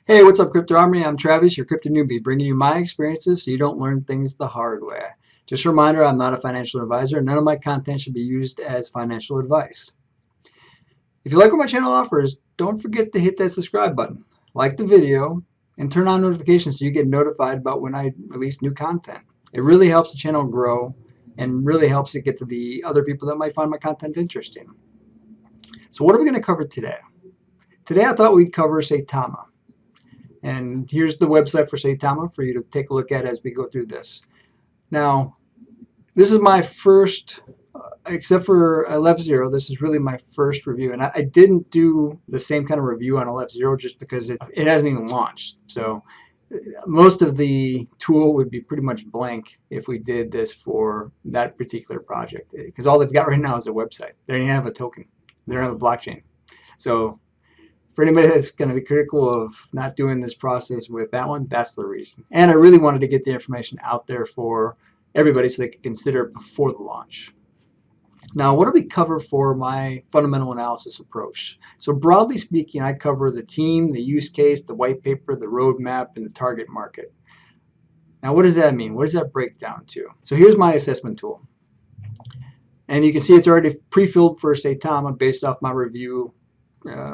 Hey, what's up, Crypto Army? I'm Travis, your crypto newbie, bringing you my experiences so you don't learn things the hard way. Just a reminder, I'm not a financial advisor. None of my content should be used as financial advice. If you like what my channel offers, don't forget to hit that subscribe button, like the video, and turn on notifications so you get notified about when I release new content. It really helps the channel grow and really helps it get to the other people that might find my content interesting. So what are we going to cover today? Today I thought we'd cover Saitama. And here's the website for Saitama for you to take a look at as we go through this. Now, this is my first, except for LF0, this is really my first review. And I didn't do the same kind of review on LF0 just because it hasn't even launched. So most of the tool would be pretty much blank if we did this for that particular project. Because all they've got right now is a website. They don't even have a token. They don't have a blockchain. So for anybody that's going to be critical of not doing this process with that one, that's the reason. And I really wanted to get the information out there for everybody so they could consider it before the launch. Now, what do we cover for my fundamental analysis approach? So broadly speaking, I cover the team, the use case, the white paper, the roadmap, and the target market. Now, what does that mean? What does that break down to? So here's my assessment tool. And you can see it's already pre-filled for Saitama based off my review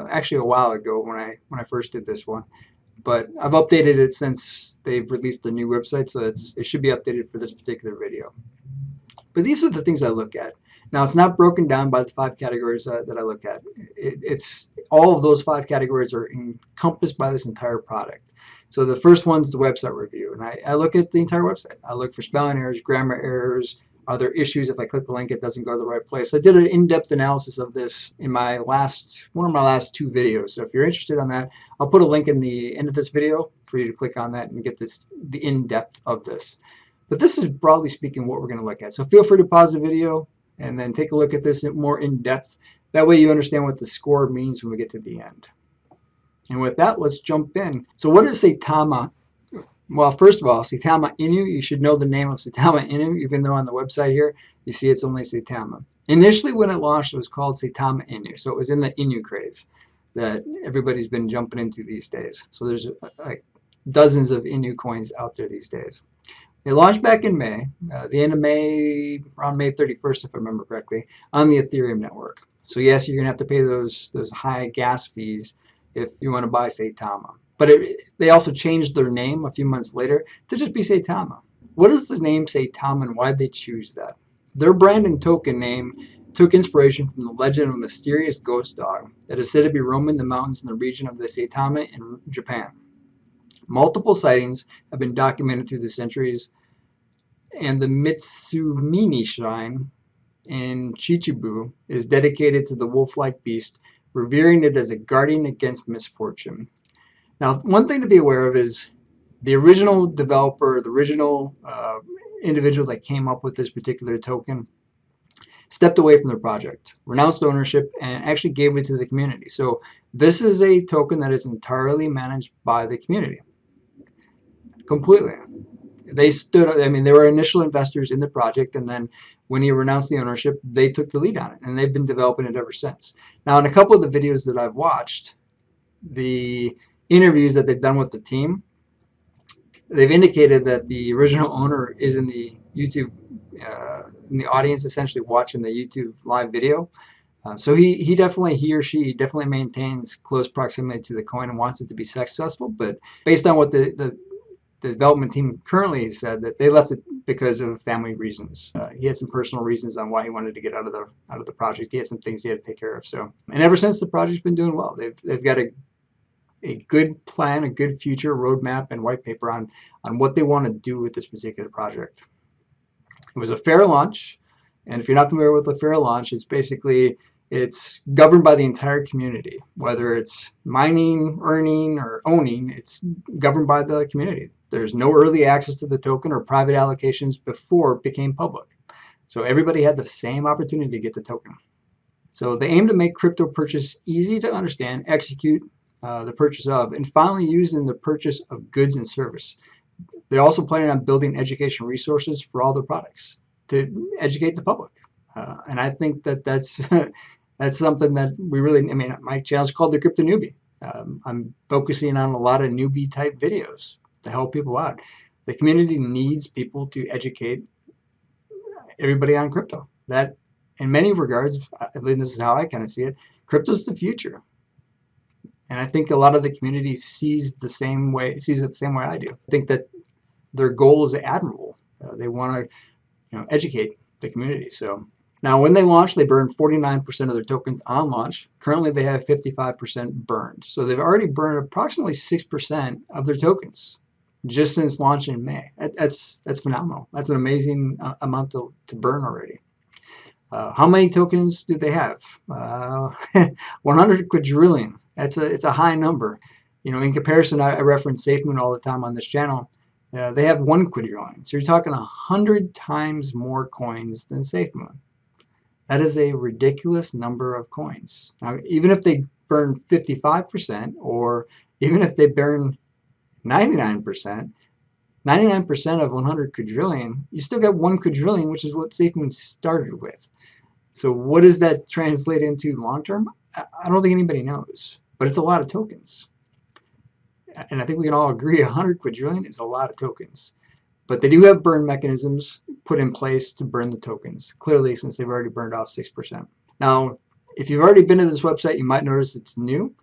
actually a while ago when I first did this one, but I've updated it since they've released a new website, so it should be updated for this particular video. But these are the things I look at. Now, it's not broken down by the 5 categories that I look at. It's all of those 5 categories are encompassed by this entire product. So the first one's the website review, and I look at the entire website. I look for spelling errors, grammar errors. Are there issues if I click the link it doesn't go to the right place? I did an in-depth analysis of this in one of my last 2 videos. So if you're interested on that, I'll put a link in the end of this video for you to click on that and get the in-depth of this. But this is broadly speaking what we're going to look at. So feel free to pause the video and then take a look at this more in depth. That way you understand what the score means when we get to the end. And with that, let's jump in. So what is Saitama? Well, first of all, Saitama Inu, you should know the name of Saitama Inu, even though on the website here, you see it's only Saitama. Initially, when it launched, it was called Saitama Inu. So it was in the Inu craze that everybody's been jumping into these days. So there's like dozens of Inu coins out there these days. It launched back in May, the end of May, around May 31st, if I remember correctly, on the Ethereum network. So yes, you're going to have to pay those high gas fees if you want to buy Saitama. But they also changed their name a few months later to just be Saitama. What is the name Saitama and why did they choose that? Their brand and token name took inspiration from the legend of a mysterious ghost dog that is said to be roaming the mountains in the region of the Saitama in Japan. Multiple sightings have been documented through the centuries, and the Mitsumini Shrine in Chichibu is dedicated to the wolf-like beast, revering it as a guardian against misfortune. Now, one thing to be aware of is the original developer, the original individual that came up with this particular token stepped away from the project, renounced ownership, and actually gave it to the community. So this is a token that is entirely managed by the community. Completely. They were initial investors in the project, and then when he renounced the ownership, they took the lead on it, and they've been developing it ever since. Now, in a couple of the videos that I've watched, the interviews that they've done with the team, they've indicated that the original owner is in the YouTube, in the audience, essentially watching the YouTube live video. So he or she definitely maintains close proximity to the coin and wants it to be successful. But based on what the development team currently said, that they left it because of family reasons. He had some personal reasons on why he wanted to get out of the project. He had some things he had to take care of. So, and ever since, the project's been doing well. They've got a good plan, a good future roadmap and white paper on what they want to do with this particular project. It was a fair launch, and if you're not familiar with a fair launch, it's governed by the entire community. Whether it's mining, earning, or owning, it's governed by the community. There's no early access to the token or private allocations before it became public. So everybody had the same opportunity to get the token. So they aim to make crypto purchase easy to understand, execute the purchase of, and finally use in the purchase of goods and service. They're also planning on building education resources for all their products to educate the public. And I think that's something that we really, my channel is called The Crypto Newbie. I'm focusing on a lot of newbie type videos to help people out. The community needs people to educate everybody on crypto. That, in many regards, I believe this is how I kind of see it, crypto's the future. And I think a lot of the community sees it the same way I do. I think that their goal is admirable. They want to, educate the community. So now, when they launched, they burned 49% of their tokens on launch. Currently, they have 55% burned. So they've already burned approximately 6% of their tokens just since launch in May. That's phenomenal. That's an amazing amount to burn already. How many tokens do they have? 100 quadrillion. It's a high number. In comparison, I reference SafeMoon all the time on this channel. They have 1 quadrillion. So you're talking 100 times more coins than SafeMoon. That is a ridiculous number of coins. Now, even if they burn 55%, or even if they burn 99%, 99% of 100 quadrillion, you still got 1 quadrillion, which is what SafeMoon started with. So what does that translate into long term? I don't think anybody knows, but it's a lot of tokens. And I think we can all agree 100 quadrillion is a lot of tokens. But they do have burn mechanisms put in place to burn the tokens, clearly, since they've already burned off 6%. Now, if you've already been to this website, you might notice it's new.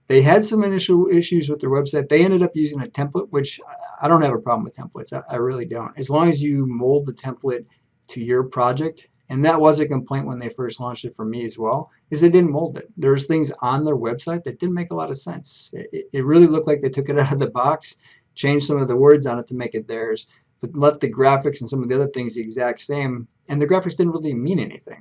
They had some initial issues with their website. They ended up using a template, which I don't have a problem with templates. I really don't. As long as you mold the template to your project, and that was a complaint when they first launched it for me as well, is they didn't mold it. There's things on their website that didn't make a lot of sense. It really looked like they took it out of the box, changed some of the words on it to make it theirs, but left the graphics and some of the other things the exact same, and the graphics didn't really mean anything.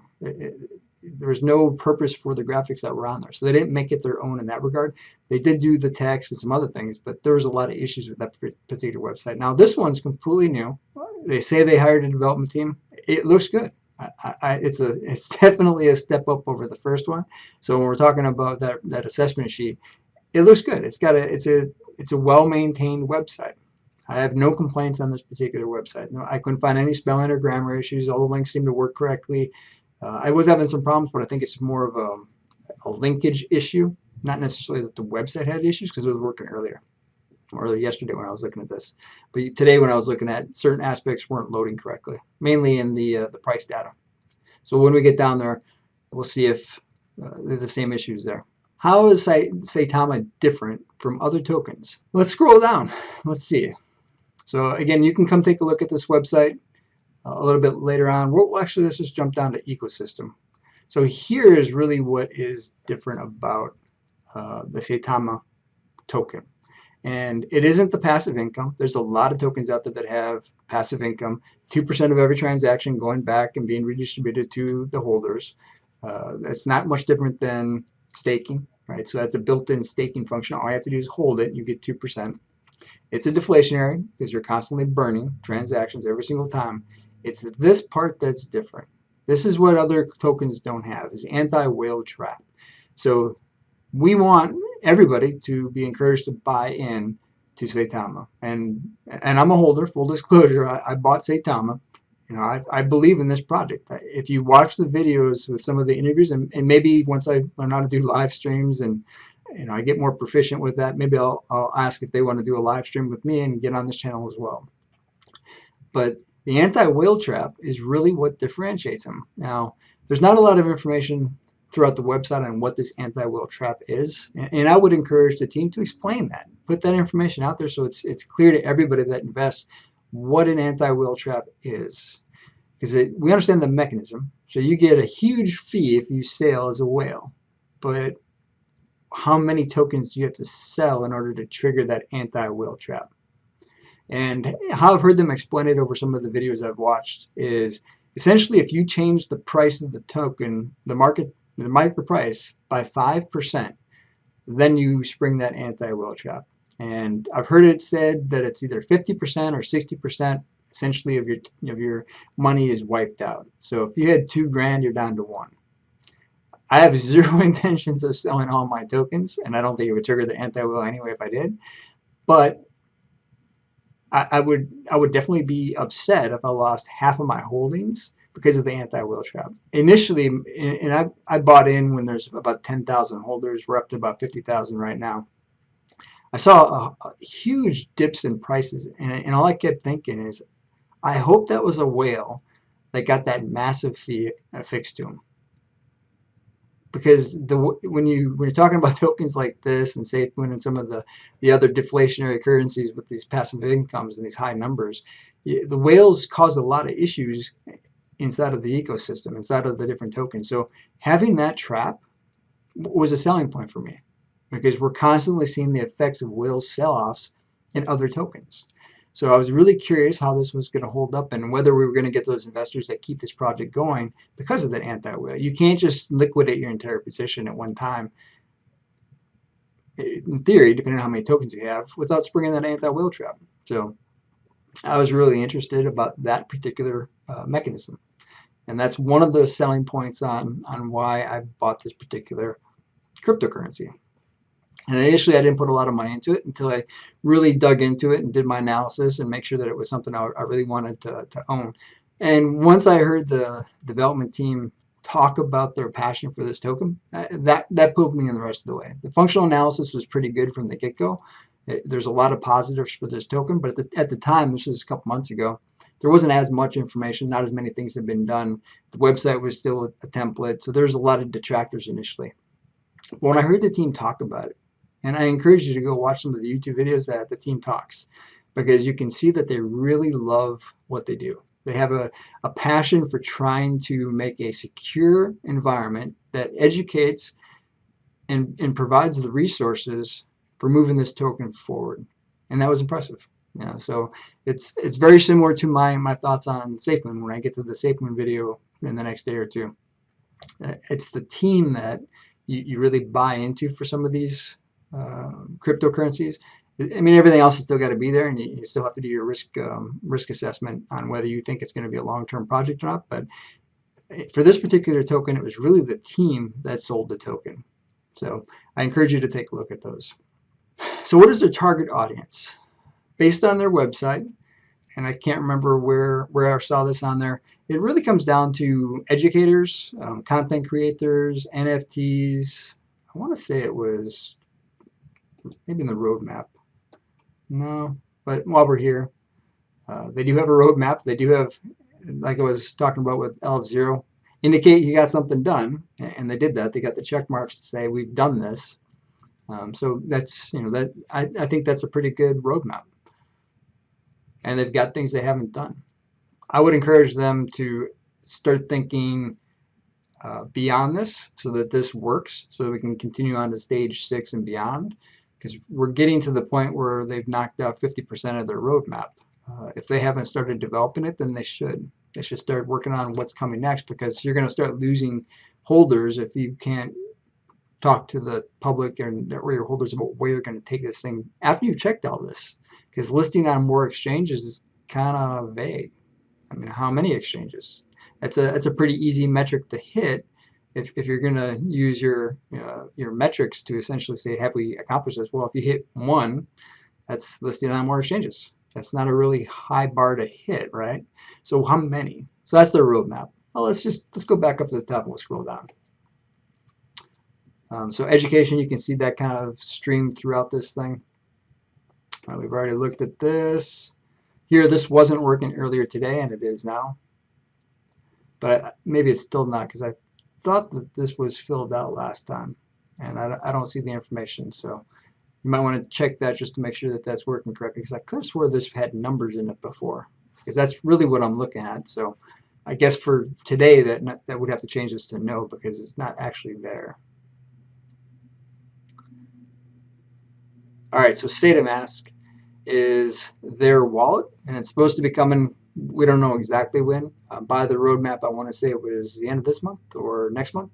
There was no purpose for the graphics that were on there, so they didn't make it their own in that regard. They did do the text and some other things, but there was a lot of issues with that particular website. Now, this one's completely new. They say they hired a development team. It looks good. It's definitely a step up over the first one. So when we're talking about that assessment sheet, it looks good. It's a well-maintained website. I have no complaints on this particular website. No, I couldn't find any spelling or grammar issues. All the links seem to work correctly. I was having some problems, but I think it's more of a linkage issue, not necessarily that the website had issues, because it was working earlier, or yesterday when I was looking at this. But today when I was looking at certain aspects weren't loading correctly, mainly in the price data. So when we get down there, we'll see if they're the same issues there. How is Saitama different from other tokens? Let's scroll down. Let's see. So again, you can come take a look at this website a little bit later on. Actually, let's just jump down to ecosystem. So here is really what is different about the Saitama token. And it isn't the passive income. There's a lot of tokens out there that have passive income, 2% of every transaction going back and being redistributed to the holders. That's not much different than staking, right? So that's a built-in staking function. All you have to do is hold it, and you get 2%. It's a deflationary because you're constantly burning transactions every single time. It's this part that's different. This is what other tokens don't have, is anti-whale trap. So we want everybody to be encouraged to buy in to Saitama. And I'm a holder, full disclosure. I bought Saitama. I believe in this project. If you watch the videos with some of the interviews, and maybe once I learn how to do live streams and I get more proficient with that, maybe I'll ask if they want to do a live stream with me and get on this channel as well. But the anti-whale trap is really what differentiates them. Now, there's not a lot of information throughout the website on what this anti-whale trap is, and I would encourage the team to explain that, put that information out there so it's clear to everybody that invests what an anti-whale trap is, because we understand the mechanism. So you get a huge fee if you sail as a whale, but how many tokens do you have to sell in order to trigger that anti-whale trap? And how I've heard them explain it over some of the videos I've watched is essentially if you change the price of the token, the micro price, by 5%, then you spring that anti-whale trap. And I've heard it said that it's either 50% or 60% essentially of your money is wiped out. So if you had $2,000, you're down to $1. I have zero intentions of selling all my tokens, and I don't think it would trigger the anti-whale anyway if I did. But I would definitely be upset if I lost half of my holdings because of the anti-whale trap. Initially, and I bought in when there's about 10,000 holders. We're up to about 50,000 right now. I saw a huge dips in prices, and all I kept thinking is, I hope that was a whale that got that massive fee affixed to him. Because when you're talking about tokens like this and SafeMoon and some of the other deflationary currencies with these passive incomes and these high numbers, the whales cause a lot of issues inside of the ecosystem, inside of the different tokens. So having that trap was a selling point for me, because we're constantly seeing the effects of whale sell-offs in other tokens. So I was really curious how this was going to hold up and whether we were going to get those investors that keep this project going because of that anti-whale. You can't just liquidate your entire position at one time, in theory, depending on how many tokens you have, without springing that anti-whale trap. So I was really interested about that particular mechanism. And that's one of the selling points on why I bought this particular cryptocurrency. And initially I didn't put a lot of money into it until I really dug into it and did my analysis and make sure that it was something I really wanted to own. And once I heard the development team talk about their passion for this token, that pulled me in the rest of the way. The functional analysis was pretty good from the get-go. There's a lot of positives for this token, but at the time, this was a couple months ago, there wasn't as much information, not as many things had been done. The website was still a template, so there's a lot of detractors initially. But when I heard the team talk about it, and I encourage you to go watch some of the YouTube videos that the team talks, because you can see that they really love what they do. They have a passion for trying to make a secure environment that educates and provides the resources for moving this token forward. And that was impressive. Yeah, so it's very similar to my thoughts on SafeMoon when I get to the SafeMoon video in the next day or two. It's the team that you really buy into for some of these cryptocurrencies. I mean, everything else has still got to be there, and you still have to do your risk assessment on whether you think it's going to be a long-term project or not. But for this particular token, it was really the team that sold the token. So I encourage you to take a look at those. So what is their target audience? Based on their website, and I can't remember where I saw this on there, it really comes down to educators, content creators, NFTs. I want to say it was maybe in the roadmap. No, but while we're here, they do have a roadmap. They do have, like I was talking about with LF0, indicate you got something done, and they did that. They got the check marks to say we've done this. So that's, I think that's a pretty good roadmap. And they've got things they haven't done. I would encourage them to start thinking beyond this, so that this works, so that we can continue on to stage 6 and beyond, because we're getting to the point where they've knocked out 50% of their roadmap. If they haven't started developing it, then they should. They should start working on what's coming next, because you're going to start losing holders if you can't talk to the public or your holders about where you're going to take this thing after you've checked all this. Because listing on more exchanges is kind of vague. I mean, how many exchanges? It's a pretty easy metric to hit if you're going to use your metrics to essentially say, have we accomplished this? Well, if you hit one, that's listing on more exchanges. That's not a really high bar to hit, right? So how many? So that's their roadmap. Well, let's go back up to the top and we'll scroll down. So education, you can see that kind of stream throughout this thing. We've already looked at this. Here, this wasn't working earlier today, and it is now. But maybe it's still not, because I thought that this was filled out last time, and I don't see the information. So you might want to check that just to make sure that that's working correctly, because I could have swore this had numbers in it before, because that's really what I'm looking at. So I guess for today that would have to change this to no, because it's not actually there. All right, so Saitama is their wallet, and it's supposed to be coming, we don't know exactly when. By the roadmap, I want to say it was the end of this month or next month,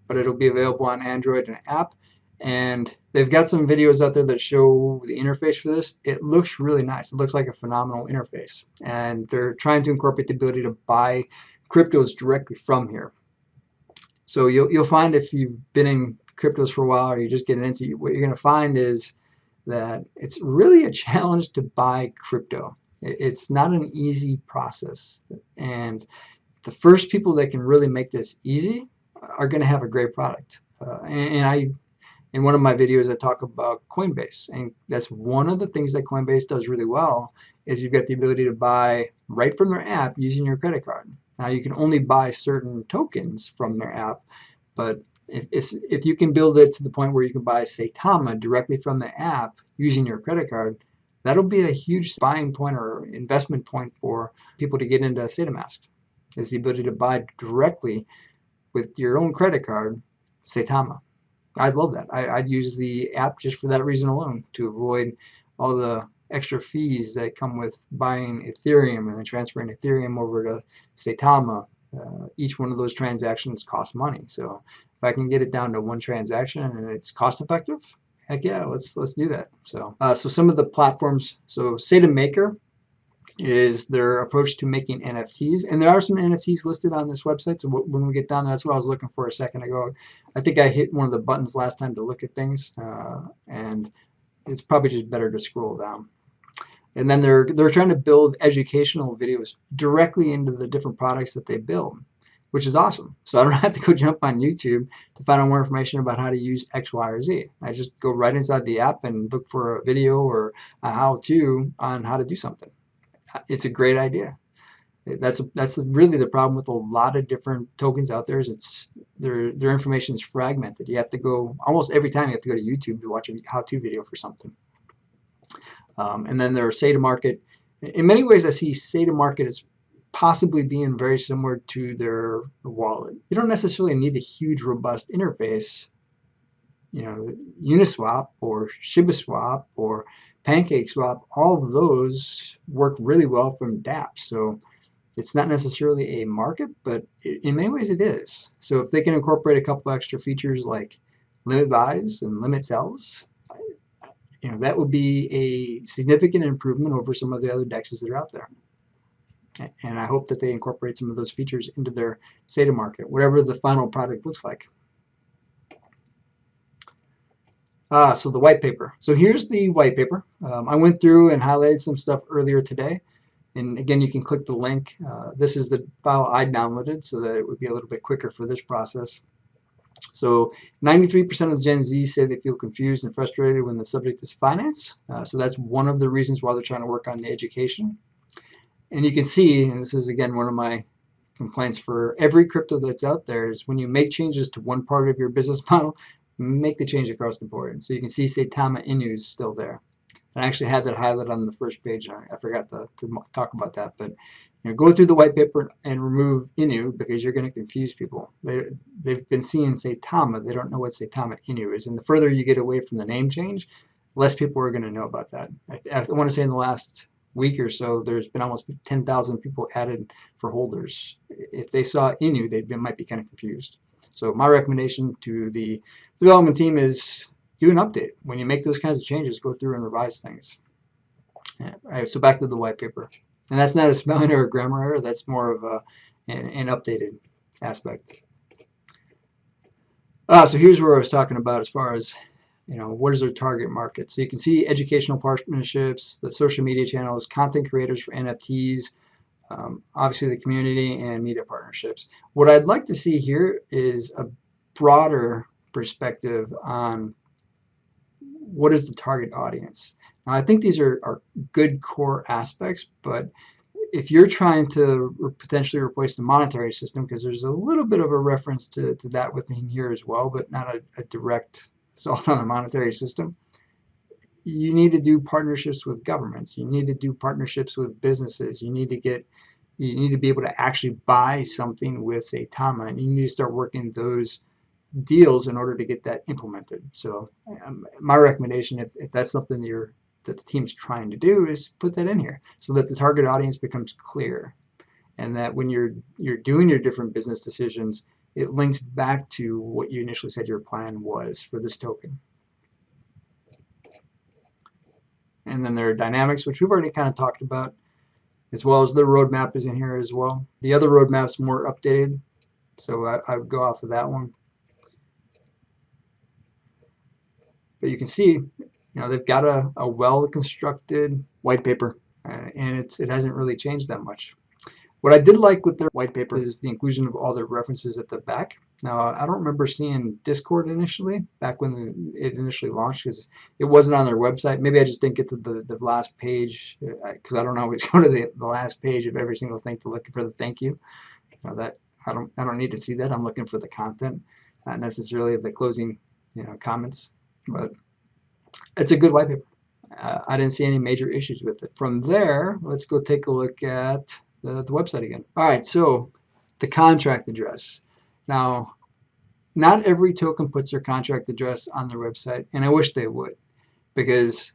but it'll be available on Android and app. And they've got some videos out there that show the interface for this. It looks really nice. It looks like a phenomenal interface. And they're trying to incorporate the ability to buy cryptos directly from here. So you'll find, if you've been in cryptos for a while or you're just getting into it, what you're going to find is that it's really a challenge to buy crypto. It's not an easy process, and the first people that can really make this easy are going to have a great product. In one of my videos, I talk about Coinbase, and that's one of the things that Coinbase does really well is you've got the ability to buy right from their app using your credit card. Now, you can only buy certain tokens from their app, but if you can build it to the point where you can buy Saitama directly from the app using your credit card, that'll be a huge buying point or investment point for people to get into Saitamask, is the ability to buy directly with your own credit card Saitama. I'd love that. I'd use the app just for that reason alone, to avoid all the extra fees that come with buying Ethereum and then transferring Ethereum over to Saitama. Each one of those transactions costs money. So if I can get it down to one transaction and it's cost effective, heck yeah, let's do that. So some of the platforms. So Saitamaker is their approach to making NFTs, and there are some NFTs listed on this website. So when we get down there, that's what I was looking for a second ago. I think I hit one of the buttons last time to look at things, and it's probably just better to scroll down. And then they're trying to build educational videos directly into the different products that they build, which is awesome. So I don't have to go jump on YouTube to find out more information about how to use X, Y, or Z. I just go right inside the app and look for a video or a how-to on how to do something. It's a great idea. That's really the problem with a lot of different tokens out there, is their information is fragmented. You have to go, almost every time you have to go to YouTube to watch a how-to video for something. And then their Saitama. In many ways, I see Saitama as possibly being very similar to their wallet. You don't necessarily need a huge, robust interface. You know, Uniswap or ShibaSwap or PancakeSwap, all of those work really well from dApps. So it's not necessarily a market, but in many ways it is. So if they can incorporate a couple extra features like limit buys and limit sells, you know, that would be a significant improvement over some of the other DEXs that are out there. And I hope that they incorporate some of those features into their Saitama, whatever the final product looks like. So the white paper. So here's the white paper. I went through and highlighted some stuff earlier today. And again, you can click the link. This is the file I downloaded so that it would be a little bit quicker for this process. So 93% of Gen Z say they feel confused and frustrated when the subject is finance. So that's one of the reasons why they're trying to work on the education. And you can see, and this is again one of my complaints for every crypto that's out there, is when you make changes to one part of your business model, make the change across the board. And so you can see Saitama Inu is still there. And I actually had that highlighted on the first page. I forgot to talk about that. But you know, go through the white paper and remove Inu, because you're going to confuse people. They've been seeing Saitama. They don't know what Saitama Inu is. And the further you get away from the name change, less people are going to know about that. I want to say in the last week or so, there's been almost 10,000 people added for holders. If they saw Inu, they might be kind of confused. So my recommendation to the development team is do an update. When you make those kinds of changes, go through and revise things. All right, so back to the white paper. And that's not a spelling or a grammar error. That's more of an updated aspect. So here's where I was talking about as far as, you know, what is their target market. So you can see educational partnerships, the social media channels, content creators for NFTs, obviously the community, and media partnerships. What I'd like to see here is a broader perspective on what is the target audience. Now, I think these are good core aspects, but if you're trying to potentially replace the monetary system, because there's a little bit of a reference to that within here as well, but not a direct assault on the monetary system, you need to do partnerships with governments. You need to do partnerships with businesses. You need to be able to actually buy something with Saitama, and you need to start working those deals in order to get that implemented. So my recommendation, if that's something that the team's trying to do, is put that in here so that the target audience becomes clear, and that when you're doing your different business decisions, it links back to what you initially said your plan was for this token. And then there are dynamics, which we've already kind of talked about, as well as the roadmap is in here as well. The other roadmap's more updated, so I would go off of that one. But you can see, you know, they've got a well-constructed white paper, and it hasn't really changed that much. What I did like with their white paper is the inclusion of all the references at the back. Now, I don't remember seeing Discord initially, back when it initially launched, because it wasn't on their website. Maybe I just didn't get to the last page, because I don't always go to the last page of every single thing to look for the thank you. That I don't need to see that. I'm looking for the content, not necessarily the closing comments. But it's a good white paper. I didn't see any major issues with it. From there, let's go take a look at the website again. All right, so the contract address. Now, not every token puts their contract address on their website, and I wish they would, because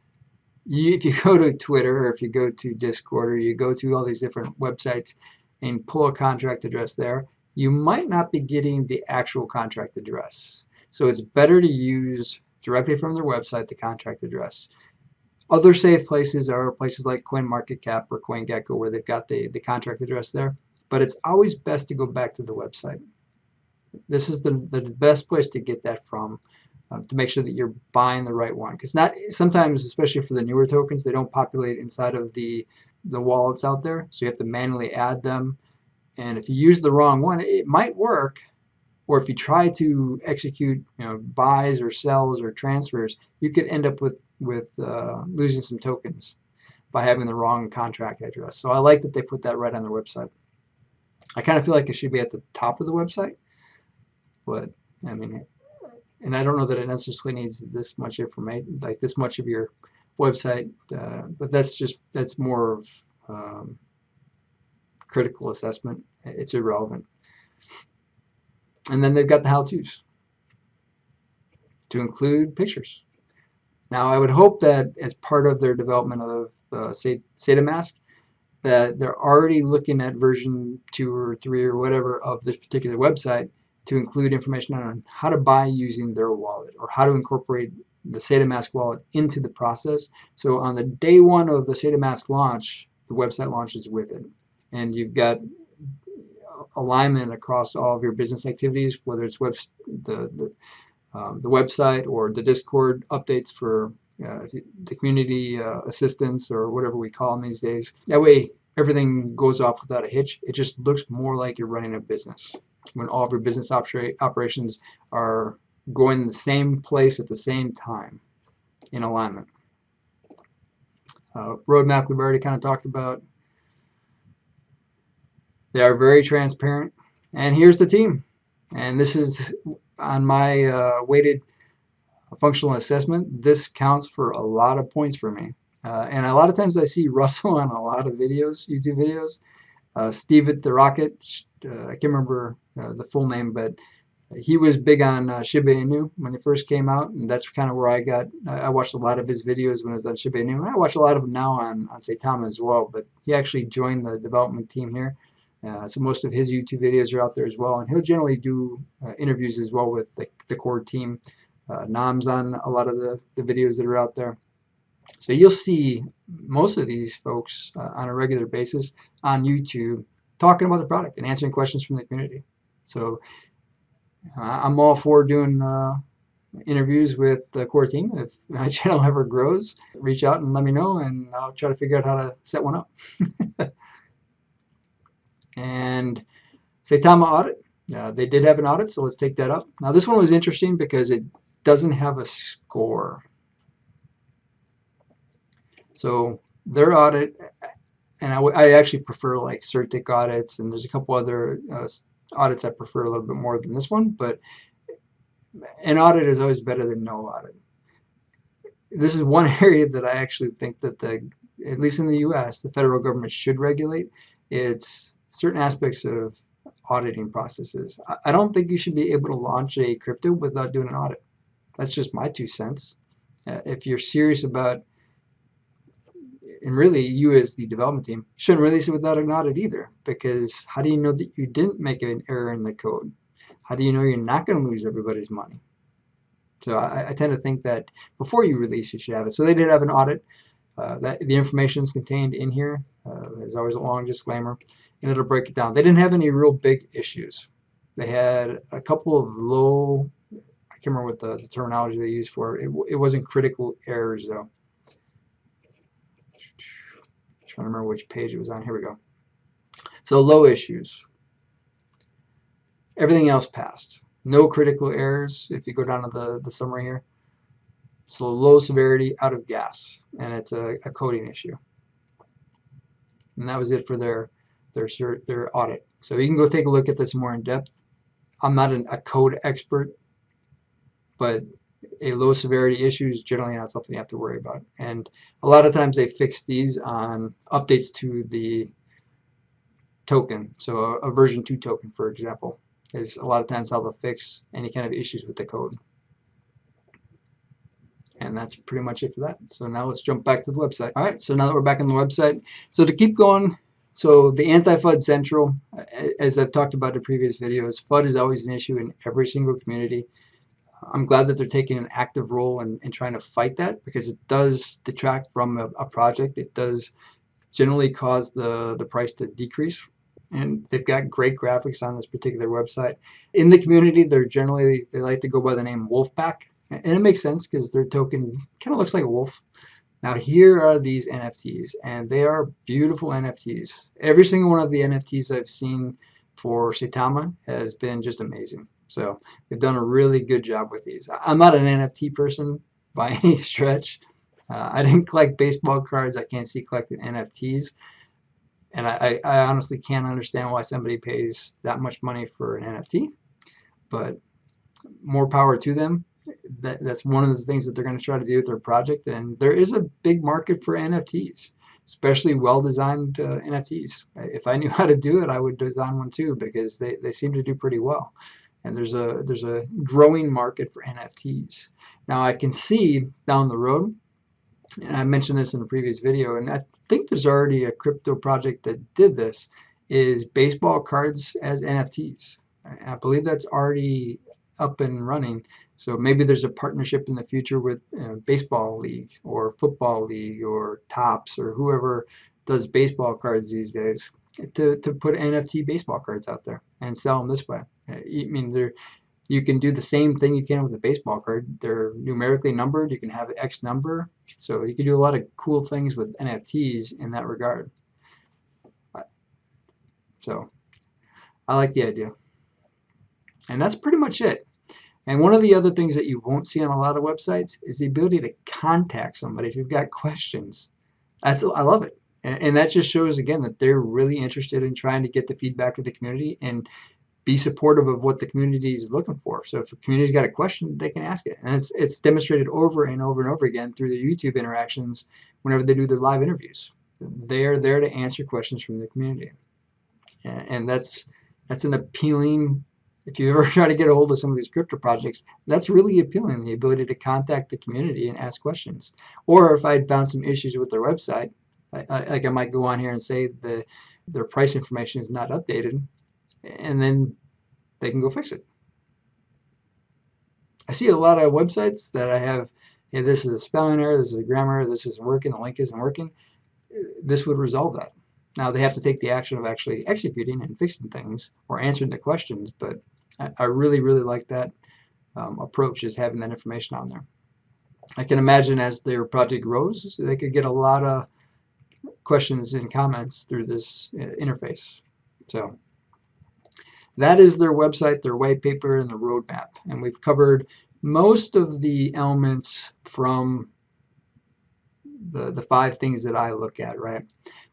if you go to Twitter, or if you go to Discord, or you go to all these different websites and pull a contract address there, you might not be getting the actual contract address. So it's better to use directly from their website the contract address. Other safe places are places like CoinMarketCap or CoinGecko, where they've got the contract address there. But it's always best to go back to the website. This is the best place to get that from, to make sure that you're buying the right one. Because sometimes, especially for the newer tokens, they don't populate inside of the wallets out there. So you have to manually add them. And if you use the wrong one, it might work. Or if you try to execute buys or sells or transfers, you could end up with losing some tokens by having the wrong contract address. So I like that they put that right on their website. I kind of feel like it should be at the top of the website, but I mean, and I don't know that it necessarily needs this much information, like this much of your website, but that's more of critical assessment. It's irrelevant. And then they've got the how-tos to include pictures. Now, I would hope that as part of their development of Saitama, that they're already looking at version 2 or 3 or whatever of this particular website to include information on how to buy using their wallet, or how to incorporate the Saitama wallet into the process. So on the day one of the Saitama launch, the website launches with it. And you've got alignment across all of your business activities, whether it's the website or the Discord updates for the community assistance, or whatever we call them these days. That way everything goes off without a hitch. It just looks more like you're running a business when all of your business operations are going the same place at the same time in alignment. Roadmap we've already kind of talked about. They are very transparent. And here's the team. And this is on my weighted functional assessment. This counts for a lot of points for me. And a lot of times I see Russell on a lot of videos, YouTube videos. Steve at the Rocket, I can't remember the full name, but he was big on Shiba Inu when it first came out, and that's kind of where I watched a lot of his videos when it was on Shiba Inu. I watch a lot of them now on Saitama as well, but he actually joined the development team here. So most of his YouTube videos are out there as well, and he'll generally do interviews as well with the core team. Nam's on a lot of the videos that are out there. So you'll see most of these folks on a regular basis on YouTube talking about the product and answering questions from the community. So I'm all for doing interviews with the core team. If my channel ever grows, reach out and let me know, and I'll try to figure out how to set one up. And Saitama Audit, they did have an audit, so let's take that up. Now this one was interesting because it doesn't have a score. So their audit, and I actually prefer like CertIC audits, and there's a couple other audits I prefer a little bit more than this one, but an audit is always better than no audit. This is one area that I actually think that at least in the US, the federal government should regulate. It's certain aspects of auditing processes. I don't think you should be able to launch a crypto without doing an audit. That's just my 2 cents. If you're serious about, and really you as the development team, shouldn't release it without an audit either, because how do you know that you didn't make an error in the code? How do you know you're not going to lose everybody's money? So I tend to think that before you release, you should have it. So they did have an audit. That the information is contained in here. There's always a long disclaimer, and it'll break it down. They didn't have any real big issues. They had a couple of low, I can't remember what the terminology they used for it. It wasn't critical errors though. Trying to remember which page it was on. Here we go. So low issues. Everything else passed. No critical errors if you go down to the summary here. So low severity, out of gas, and it's a coding issue. And that was it for their audit. So you can go take a look at this more in depth. I'm not a code expert, but a low severity issue is generally not something you have to worry about. And a lot of times they fix these on updates to the token. So a version 2 token, for example, is a lot of times how they'll fix any kind of issues with the code. And that's pretty much it for that. So now let's jump back to the website. All right, so now that we're back on the website, so to keep going, so the anti-FUD central, as I've talked about in previous videos, FUD is always an issue in every single community. I'm glad that they're taking an active role in trying to fight that, because it does detract from a project. It does generally cause the price to decrease. And they've got great graphics on this particular website. In the community, they like to go by the name Wolfpack. And it makes sense because their token kind of looks like a wolf. Now here are these NFTs, and they are beautiful NFTs. Every single one of the NFTs I've seen for Saitama has been just amazing. So they've done a really good job with these. I'm not an NFT person by any stretch. I didn't collect baseball cards. I can't see collecting NFTs. And I honestly can't understand why somebody pays that much money for an NFT. But more power to them. That's one of the things that they're going to try to do with their project. And there is a big market for NFTs, especially well-designed NFTs. If I knew how to do it, I would design one too, because they seem to do pretty well. And there's a growing market for NFTs. Now I can see down the road, and I mentioned this in a previous video, and I think there's already a crypto project that did this, is baseball cards as NFTs. I believe that's already up and running. So maybe there's a partnership in the future with baseball league or football league or Topps or whoever does baseball cards these days to put NFT baseball cards out there and sell them this way. I mean, you can do the same thing you can with a baseball card. They're numerically numbered. You can have X number. So you can do a lot of cool things with NFTs in that regard. So I like the idea. And that's pretty much it. And one of the other things that you won't see on a lot of websites is the ability to contact somebody if you've got questions. I love it. And that just shows, again, that they're really interested in trying to get the feedback of the community and be supportive of what the community is looking for. So if the community's got a question, they can ask it. And it's demonstrated over and over and over again through the YouTube interactions whenever they do their live interviews. They're there to answer questions from the community. And that's an appealing, if you ever try to get a hold of some of these crypto projects, that's really appealing, the ability to contact the community and ask questions. Or if I'd found some issues with their website, I might go on here and say their price information is not updated, and then they can go fix it. I see a lot of websites that I have, hey, this is a spelling error, this is a grammar error, this isn't working, the link isn't working. This would resolve that. Now they have to take the action of actually executing and fixing things or answering the questions, but I really, really like that approach, is having that information on there. I can imagine as their project grows, they could get a lot of questions and comments through this interface. So that is their website, their white paper, and the roadmap. And we've covered most of the elements from the 5 things that I look at, right?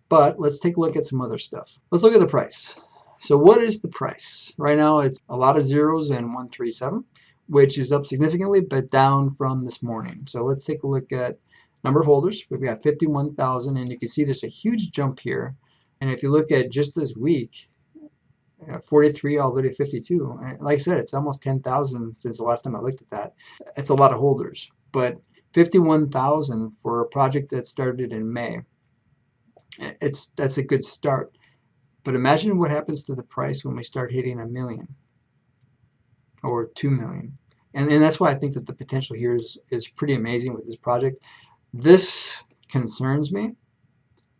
But let's take a look at some other stuff. Let's look at the price. So what is the price? Right now it's a lot of zeros and 137, which is up significantly, but down from this morning. So let's take a look at number of holders. We've got 51,000, and you can see there's a huge jump here. And if you look at just this week, 43 all the way to 52. And like I said, it's almost 10,000 since the last time I looked at that. It's a lot of holders, but 51,000 for a project that started in May. That's a good start. But imagine what happens to the price when we start hitting 1 million or 2 million. And that's why I think that the potential here is pretty amazing with this project. This concerns me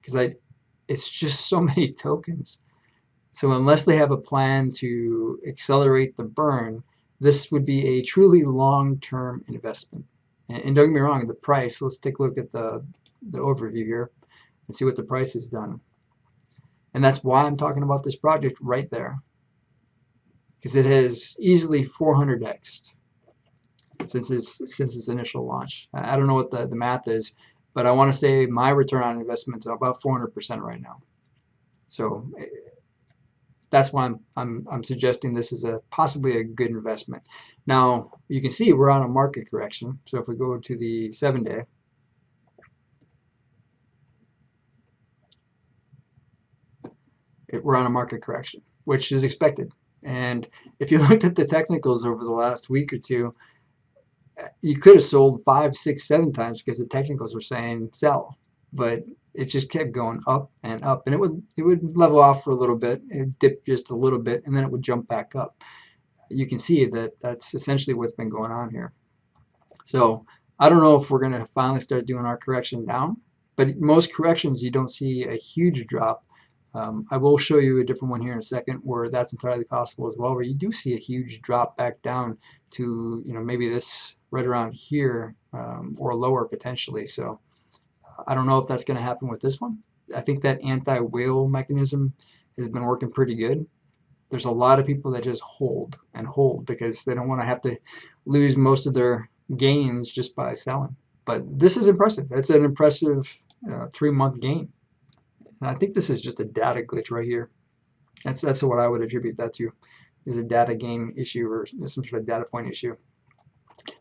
because it's just so many tokens. So unless they have a plan to accelerate the burn, this would be a truly long-term investment. And don't get me wrong, the price, let's take a look at the overview here and see what the price has done. And that's why I'm talking about this project right there, because it has easily 400x since its initial launch. I don't know what the math is, but I want to say my return on investment is about 400% right now. So that's why I'm suggesting this is possibly a good investment. Now you can see we're on a market correction. So if we go to the 7-day, we're on a market correction, which is expected. And if you looked at the technicals over the last week or two, you could have sold 5, 6, 7 times because the technicals were saying sell, but it just kept going up and up, and it would level off for a little bit, it would dip just a little bit, and then it would jump back up. You can see that that's essentially what's been going on here. So I don't know if we're going to finally start doing our correction down, but most corrections you don't see a huge drop. I will show you a different one here in a second where that's entirely possible as well, where you do see a huge drop back down to, maybe this right around here, or lower potentially. So I don't know if that's going to happen with this one. I think that anti-whale mechanism has been working pretty good. There's a lot of people that just hold and hold because they don't want to have to lose most of their gains just by selling. But this is impressive. It's an impressive 3-month gain. And I think this is just a data glitch right here. That's what I would attribute that to, is a data gain issue or some sort of data point issue.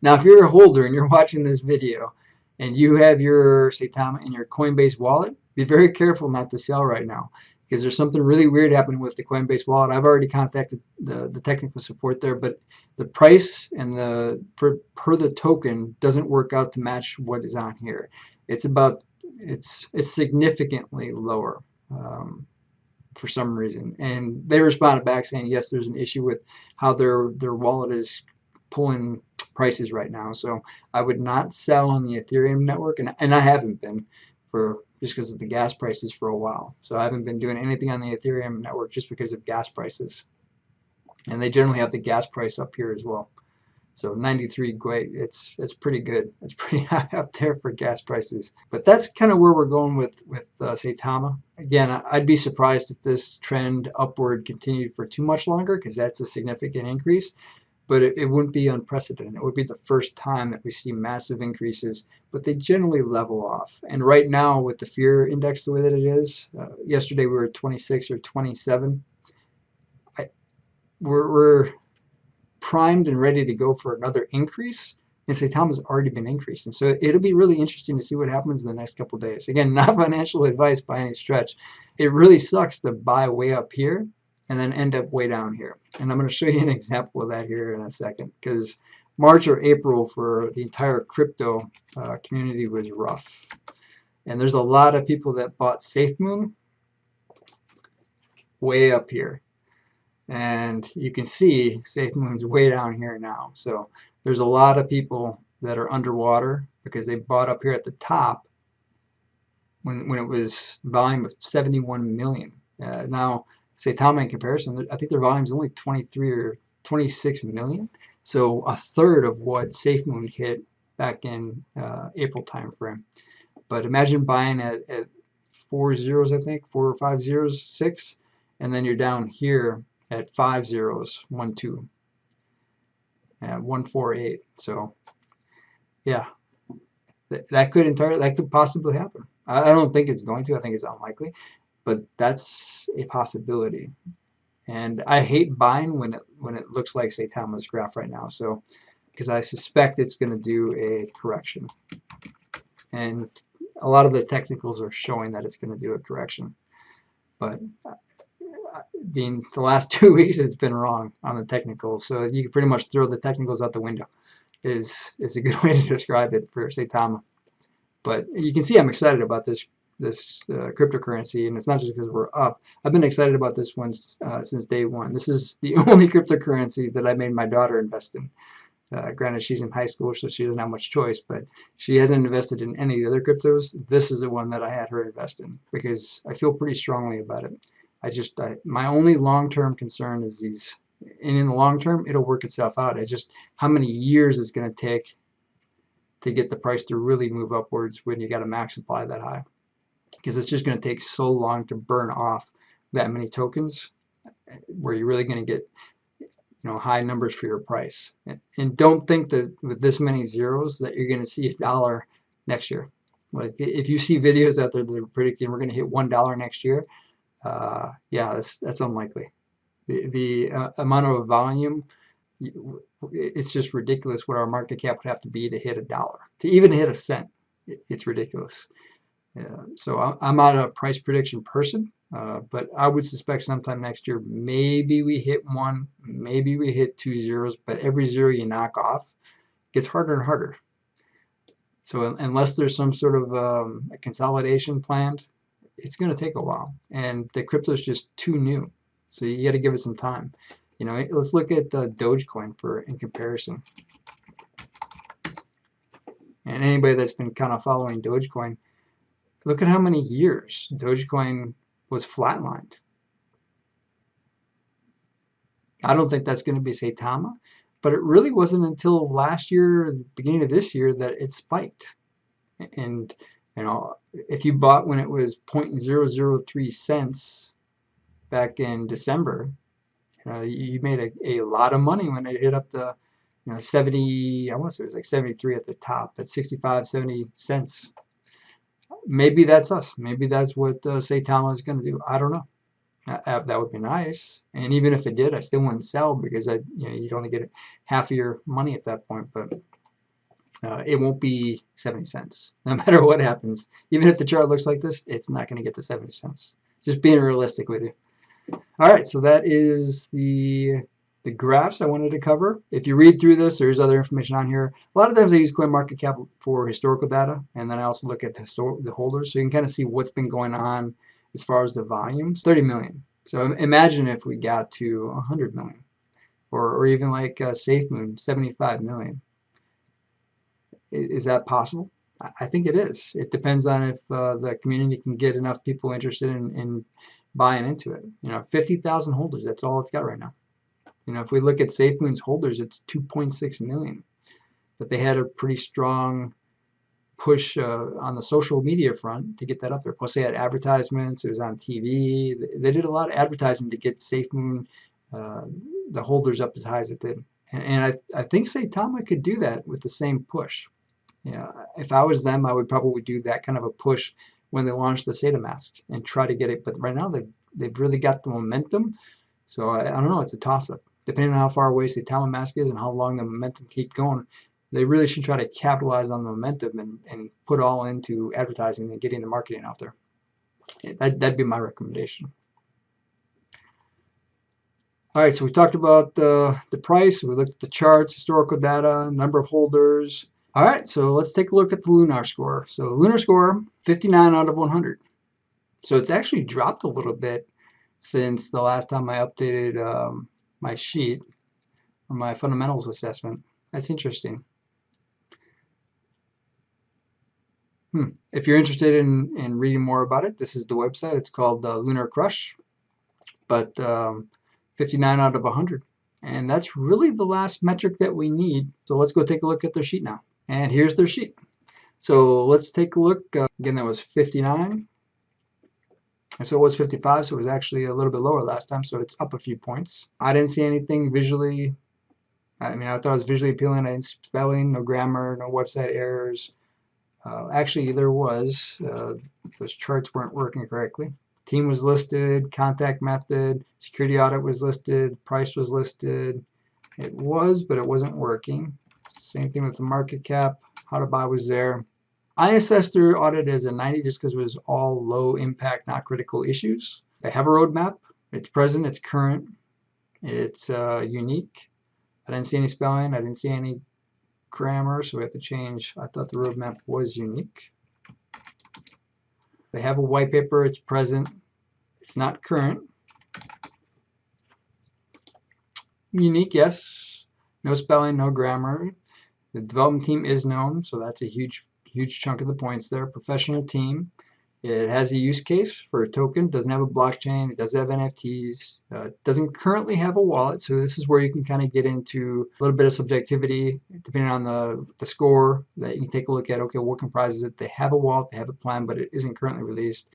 Now, if you're a holder and you're watching this video and you have your Saitama in your Coinbase wallet, be very careful not to sell right now because there's something really weird happening with the Coinbase wallet. I've already contacted the technical support there, but the price and per the token doesn't work out to match what is on here. It's significantly lower for some reason, and they responded back saying yes, there's an issue with how their wallet is pulling prices right now. So I would not sell on the Ethereum network, and I haven't been just because of the gas prices for a while. So I haven't been doing anything on the Ethereum network just because of gas prices, and they generally have the gas price up here as well. So 93, great. It's pretty good. It's pretty high up there for gas prices. But that's kind of where we're going with Saitama. Again, I'd be surprised if this trend upward continued for too much longer because that's a significant increase. But it wouldn't be unprecedented. It would be the first time that we see massive increases, but they generally level off. And right now, with the fear index the way that it is, yesterday we were at 26 or 27. We're primed and ready to go for another increase, and Saitama's already been increasing. So it'll be really interesting to see what happens in the next couple of days. Again, not financial advice by any stretch. It really sucks to buy way up here and then end up way down here. And I'm going to show you an example of that here in a second, because March or April for the entire crypto community was rough. And there's a lot of people that bought SafeMoon way up here. And you can see SafeMoon's way down here now. So there's a lot of people that are underwater because they bought up here at the top when it was volume of 71 million. Now, Saitama in comparison, I think their volume is only 23 or 26 million. So a third of what SafeMoon hit back in April timeframe. But imagine buying at 4 zeros, I think, 4 or 5 zeros, 6, and then you're down here at 5 zeros, 1, 2, and 148. So yeah, that could possibly happen. I don't think it's going to. I think it's unlikely, but that's a possibility. And I hate buying when it looks like Saitama's graph right now. So because I suspect it's going to do a correction, and a lot of the technicals are showing that it's going to do a correction, but the last 2 weeks it's been wrong on the technicals, so you can pretty much throw the technicals out the window is a good way to describe it for Saitama. But you can see I'm excited about this cryptocurrency, and it's not just because we're up. I've been excited about this one since day one. This is the only cryptocurrency that I made my daughter invest in. Granted, she's in high school, so she doesn't have much choice, but she hasn't invested in any of the other cryptos. This is the one that I had her invest in because I feel pretty strongly about it. My only long-term concern is these, and in the long term, it'll work itself out. It's just how many years it's going to take to get the price to really move upwards when you got a max supply that high. Because it's just going to take so long to burn off that many tokens where you're really going to get high numbers for your price. And don't think that with this many zeros that you're going to see $1 next year. Like if you see videos out there that are predicting we're going to hit $1 next year, yeah, that's unlikely. The amount of volume, it's just ridiculous what our market cap would have to be to hit $1. To even hit a cent, it's ridiculous. So I'm not a price prediction person, but I would suspect sometime next year maybe we hit 1, maybe we hit 2 zeros, but every zero you knock off gets harder and harder. So unless there's some sort of a consolidation planned, it's going to take a while, and the crypto is just too new. So you got to give it some time. Let's look at Dogecoin in comparison. And anybody that's been kind of following Dogecoin, look at how many years Dogecoin was flatlined. I don't think that's going to be Saitama, but it really wasn't until last year, the beginning of this year, that it spiked. And if you bought when it was 0.003 cents back in December, you made a lot of money when it hit up to 70, I want to say it was like 73 at the top, at 65, 70 cents. Maybe that's us. Maybe that's what Saitama is going to do. I don't know. That would be nice. And even if it did, I still wouldn't sell because you'd only get half of your money at that point. But it won't be 70 cents. No matter what happens. Even if the chart looks like this, it's not going to get to 70 cents. Just being realistic with you. All right, so that is the graphs I wanted to cover. If you read through this, there's other information on here. A lot of times I use CoinMarketCap for historical data, and then I also look at the holders, so you can kind of see what's been going on as far as the volumes. 30 million. So imagine if we got to 100 million, or even like SafeMoon, 75 million. Is that possible? I think it is. It depends on if the community can get enough people interested in buying into it. 50,000 holders, that's all it's got right now. If we look at SafeMoon's holders, it's 2.6 million. But they had a pretty strong push on the social media front to get that up there. Plus they had advertisements, it was on TV. They did a lot of advertising to get SafeMoon, the holders up as high as it did. And I think Saitama could do that with the same push. If I was them, I would probably do that kind of a push when they launch the Saitama mask and try to get it. But right now they've really got the momentum. So I don't know, it's a toss-up. Depending on how far away Saitama mask is and how long the momentum keeps going, they really should try to capitalize on the momentum and put all into advertising and getting the marketing out there. That'd be my recommendation. All right, so we talked about the price. We looked at the charts, historical data, number of holders. All right, so let's take a look at the Lunar score. So Lunar score, 59 out of 100. So it's actually dropped a little bit since the last time I updated my sheet or my fundamentals assessment. That's interesting. If you're interested in reading more about it, this is the website. It's called Lunar Crush, but 59 out of 100. And that's really the last metric that we need. So let's go take a look at their sheet now. And here's their sheet. So let's take a look. Again, that was 59. And so it was 55, so it was actually a little bit lower last time, so it's up a few points. I didn't see anything visually. I thought it was visually appealing. I didn't see spelling, no grammar, no website errors. Actually, there was. Those charts weren't working correctly. Team was listed, contact method, security audit was listed, price was listed. It was, but it wasn't working. Same thing with the market cap. How to buy was there. I assessed their audit as a 90 just because it was all low impact, not critical issues. They have a roadmap. It's present, it's current, it's unique. I didn't see any spelling, I didn't see any grammar, so we have to change. I thought the roadmap was unique. They have a white paper, it's present, it's not current. Unique, yes. No spelling, no grammar. The development team is known, so that's a huge chunk of the points there. Professional team. It has a use case for a token. Doesn't have a blockchain. It does have NFTs. Doesn't currently have a wallet. So this is where you can kind of get into a little bit of subjectivity, depending on the score. That you can take a look at. Okay, what comprises it? They have a wallet. They have a plan, but it isn't currently released.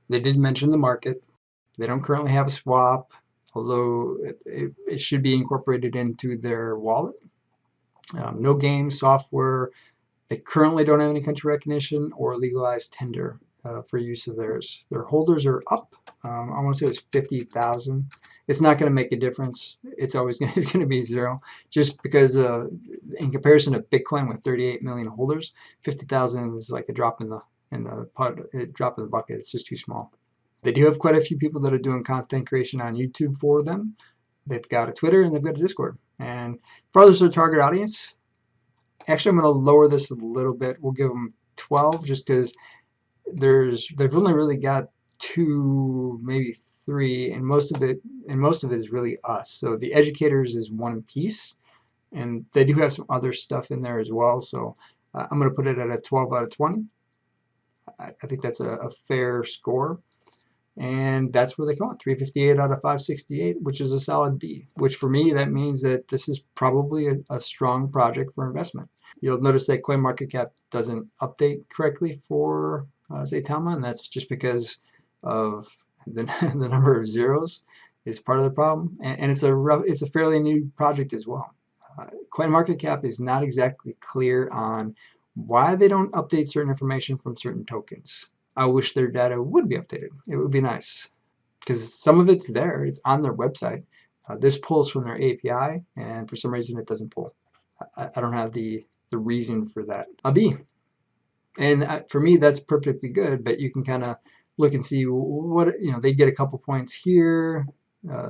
They did mention the market. They don't currently have a swap, although it should be incorporated into their wallet. No game software. They currently don't have any country recognition or legalized tender for use of theirs. Their holders are up. I want to say it was 50,000. It's not going to make a difference. It's always going to be zero, just because in comparison to Bitcoin with 38 million holders, 50,000 is like a drop in the bucket. It's just too small. They do have quite a few people that are doing content creation on YouTube for them. They've got a Twitter and they've got a Discord. And for their target audience, actually I'm going to lower this a little bit. We'll give them 12 just because they've only really got 2, maybe 3, and most of it is really us. So the educators is one piece, and they do have some other stuff in there as well. So I'm going to put it at a 12 out of 20. I think that's a fair score. And that's where they come out, 358 out of 568, which is a solid B, which for me, that means that this is probably a strong project for investment. You'll notice that CoinMarketCap doesn't update correctly for Saitama, and that's just because of the number of zeros is part of the problem. And it's a fairly new project as well. CoinMarketCap is not exactly clear on why they don't update certain information from certain tokens. I wish their data would be updated. It would be nice, because some of it's there. It's on their website. This pulls from their API, and for some reason it doesn't pull. I don't have the reason for that. A B. And for me, that's perfectly good, but you can kind of look and see what, they get a couple points here.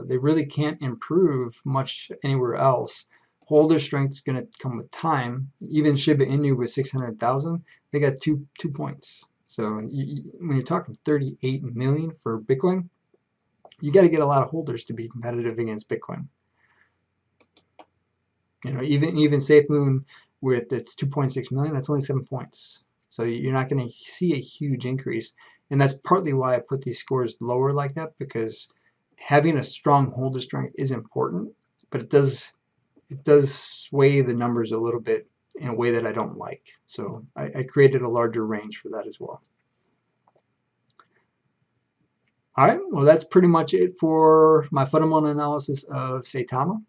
They really can't improve much anywhere else. Holder strength is going to come with time. Even Shiba Inu with 600,000, they got two points. So when you're talking 38 million for Bitcoin, you got to get a lot of holders to be competitive against Bitcoin. Even SafeMoon with its 2.6 million, that's only 7 points. So you're not going to see a huge increase, and that's partly why I put these scores lower like that, because having a strong holder strength is important, but it does sway the numbers a little bit in a way that I don't like. So I created a larger range for that as well. All right, well, that's pretty much it for my fundamental analysis of Saitama.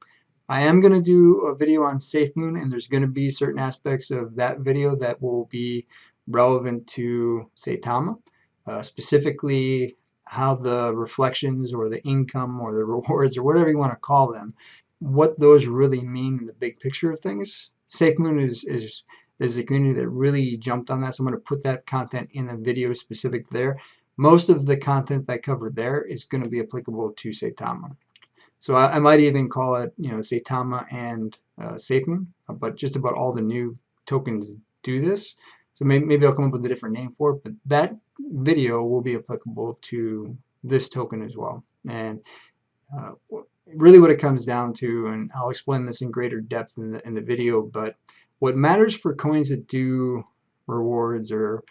I am going to do a video on SafeMoon, and there's going to be certain aspects of that video that will be relevant to Saitama, specifically how the reflections or the income or the rewards or whatever you want to call them, what those really mean in the big picture of things. SafeMoon is a community that really jumped on that, so I'm going to put that content in a video specific there. Most of the content that I cover there is going to be applicable to Saitama. So I might even call it, Saitama and SafeMoon, but just about all the new tokens do this. So maybe I'll come up with a different name for it, but that video will be applicable to this token as well. And really what it comes down to, and I'll explain this in greater depth in the video, but what matters for coins that do rewards or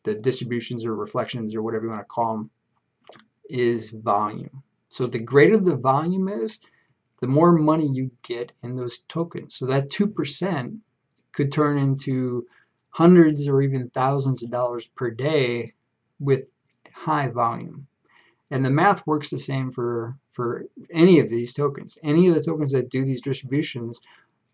the distributions or reflections or whatever you want to call them is volume. So the greater the volume is, the more money you get in those tokens. So that 2% could turn into hundreds or even thousands of dollars per day with high volume. And the math works the same for any of these tokens. Any of the tokens that do these distributions,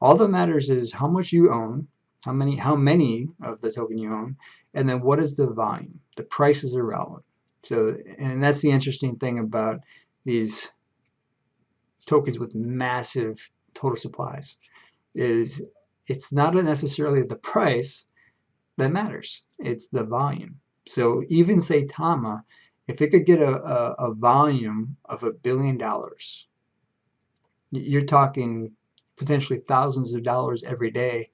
all that matters is how much you own, how many of the token you own, and then what is the volume. The price is irrelevant. So, and that's the interesting thing about these tokens with massive total supplies, is it's not necessarily the price that matters, it's the volume. So even Saitama, if it could get a volume of $1 billion, you're talking potentially thousands of dollars every day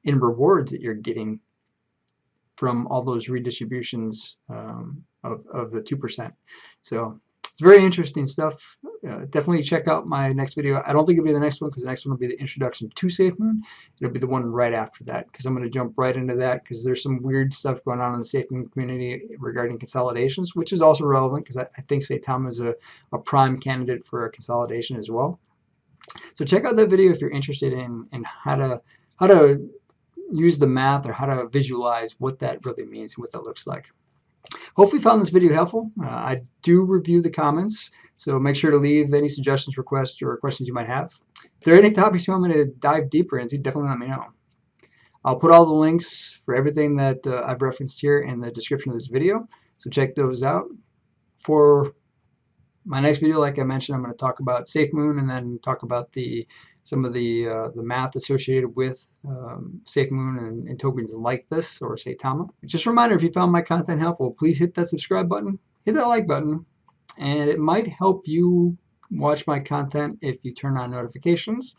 in rewards that you're getting from all those redistributions of the 2%. So it's very interesting stuff. Definitely check out my next video. I don't think it'll be the next one, because the next one will be the introduction to SafeMoon. It'll be the one right after that, because I'm going to jump right into that, because there's some weird stuff going on in the SafeMoon community regarding consolidations, which is also relevant, because I think Saitama is a prime candidate for a consolidation as well. So check out that video if you're interested in how to use the math or how to visualize what that really means and what that looks like. Hopefully you found this video helpful. I do review the comments, so make sure to leave any suggestions, requests, or questions you might have. If there are any topics you want me to dive deeper into, definitely let me know. I'll put all the links for everything that I've referenced here in the description of this video, so check those out. For my next video, like I mentioned, I'm going to talk about SafeMoon and then talk about some of the math associated with SafeMoon and tokens like this, or Saitama. Just a reminder, if you found my content helpful, please hit that subscribe button, hit that like button, and it might help you watch my content if you turn on notifications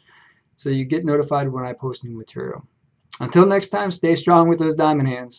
so you get notified when I post new material. Until next time, stay strong with those diamond hands.